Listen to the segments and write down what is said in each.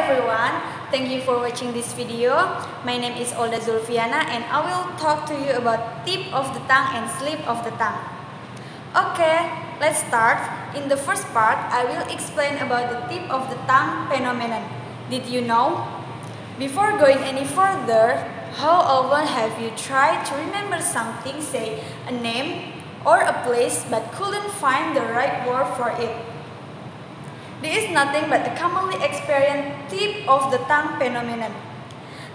everyone, thank you for watching this video. My name is Olda Zulfiana and I will talk to you about tip of the tongue and slip of the tongue. Okay, let's start. In the first part, I will explain about the tip of the tongue phenomenon. Did you know? Before going any further, how often have you tried to remember something, say a name or a place, but couldn't find the right word for it? This is nothing but the commonly experienced tip of the tongue phenomenon.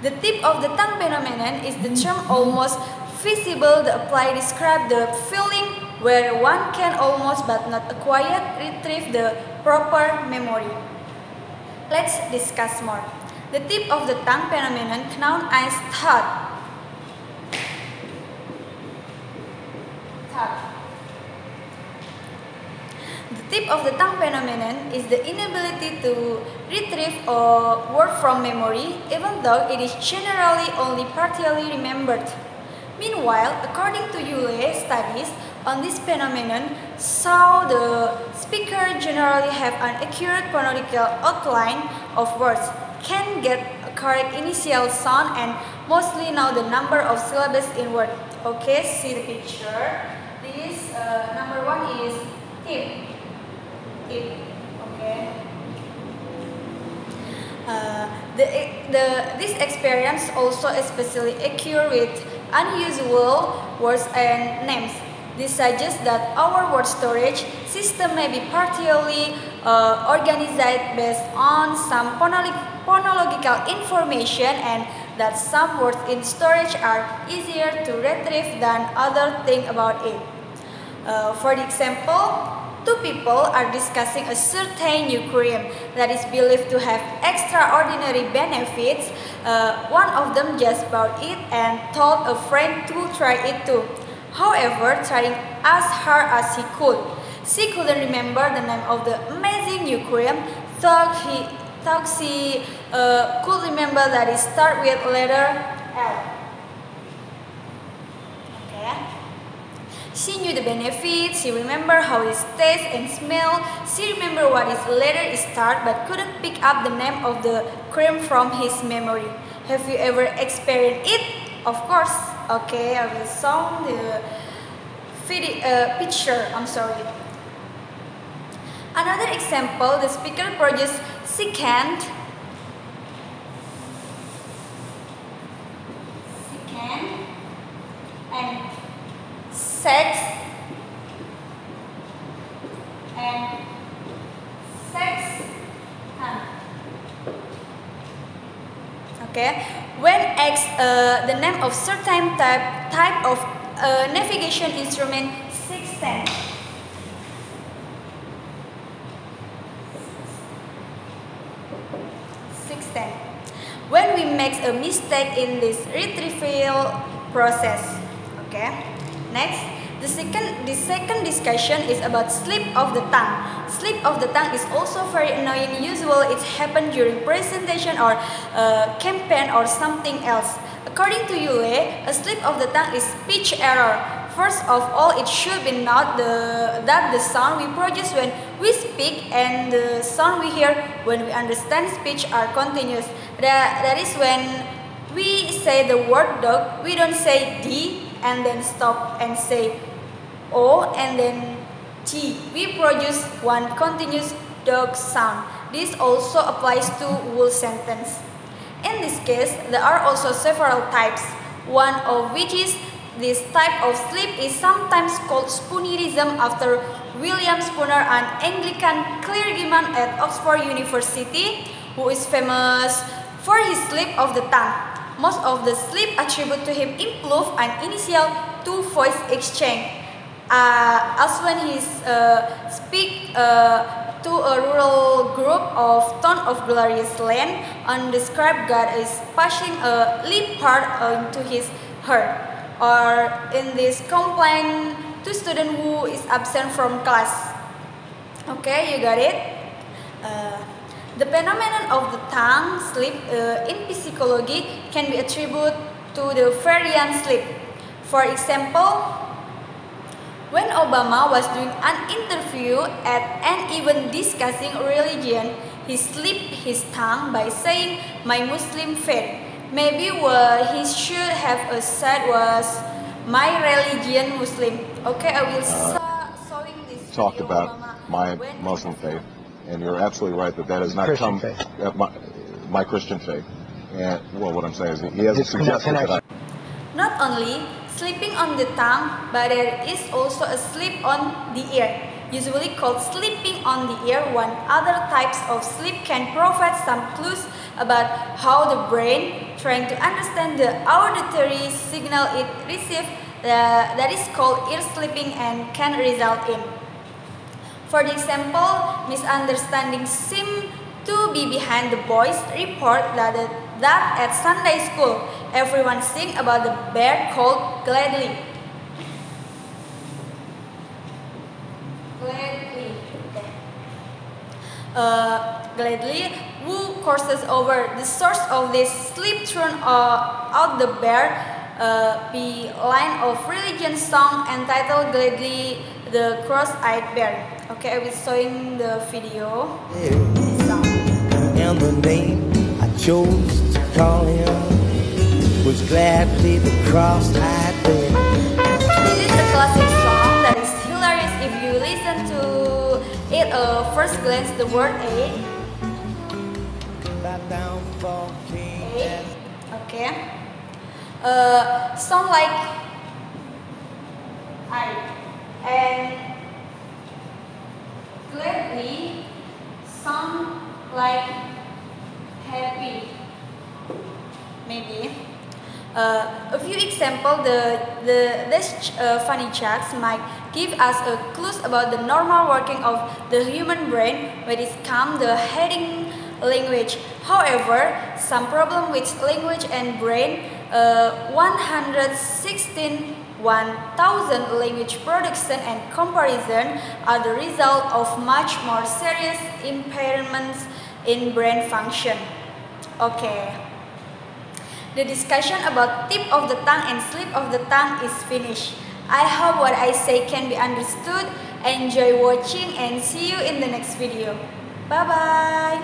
The tip of the tongue phenomenon is the term almost visible that apply describe the feeling where one can almost but not acquire retrieve the proper memory. Let's discuss more. The tip of the tongue phenomenon known as thought. The tip of the tongue phenomenon is the inability to retrieve a word from memory, even though it is generally only partially remembered. Meanwhile, according to Yule studies on this phenomenon, so the speaker generally have an accurate phonological outline of words, can get a correct initial sound, and mostly know the number of syllables in word. Okay, see the picture. This number one is tip. Okay. This experience also especially occur with unusual words and names. This suggests that our word storage system may be partially organized based on some phonological information, and that some words in storage are easier to retrieve than other things about it. For example, two people are discussing a certain new cream that is believed to have extraordinary benefits. One of them just bought it and told a friend to try it too. However, trying as hard as he could, she couldn't remember the name of the amazing new cream, though she could remember that it started with letter L. Okay. She knew the benefits, she remembered how it tastes and smells, she remembered what its letter started but couldn't pick up the name of the cream from his memory. Have you ever experienced it? Of course. Okay, I will show the picture. Another example, the speaker produces secant and sex Okay, when asked the name of certain type of navigation instrument, sextant. When we make a mistake in this retrieval process. Okay. Next, the second discussion is about slip of the tongue. Slip of the tongue is also very annoying. Usually it happens during presentation or campaign or something else. According to Yule, a slip of the tongue is speech error. First of all, it should be noted that the sound we produce when we speak and the sound we hear when we understand speech are continuous. That is when we say the word dog, we don't say D and then stop and say O and then T. We produce one continuous dog sound. This also applies to whole sentence. In this case, there are also several types. One of which is this type of slip is sometimes called spoonerism after William Spooner, an Anglican clergyman at Oxford University, who is famous for his slip of the tongue. Most of the slip attribute to him improve an initial two-voice exchange, as when he speak to a rural group of ton of glorious land and describe God as passing a leopard into his herd, or in this complaint to student who is absent from class. Okay, you got it? The phenomenon of the tongue slip in psychology can be attributed to the Freudian slip. For example, when Obama was doing an interview at and even discussing religion, he slipped his tongue by saying my Muslim faith. Maybe what he should have said was my religion Muslim. Okay, I will showing this talked video, about Mama, my Muslim faith, and you're absolutely right that has not Christian come faith. My Christian faith. And well, what I'm saying is he hasn't suggested that Not only slipping on the tongue, but there is also a slip on the ear, usually called slipping on the ear. One other types of slip can provide some clues about how the brain trying to understand the auditory signal it receives that is called ear slipping and can result in. For example, misunderstandings seem to be behind the boys' report that at Sunday school, everyone sing about the bear called Gladly. Gladly, who courses over the source of this slip thrown out the bear, the line of religion song entitled Gladly the Cross-Eyed Bear. Okay, I will showing the video. And the name I chose to call him was Gladly the Cross-Eyed Bear. This is a classic song that is hilarious if you listen to it first glance. The word A. Okay. Sound like I and Gladly sound like happy. Maybe. A few examples, these funny jokes might give us a clues about the normal working of the human brain when it comes to heading language. However, some problem with language and brain, 1,000 language production and comparison are the result of much more serious impairments in brain function. Okay. The discussion about tip of the tongue and slip of the tongue is finished. I hope what I say can be understood. Enjoy watching and see you in the next video. Bye bye.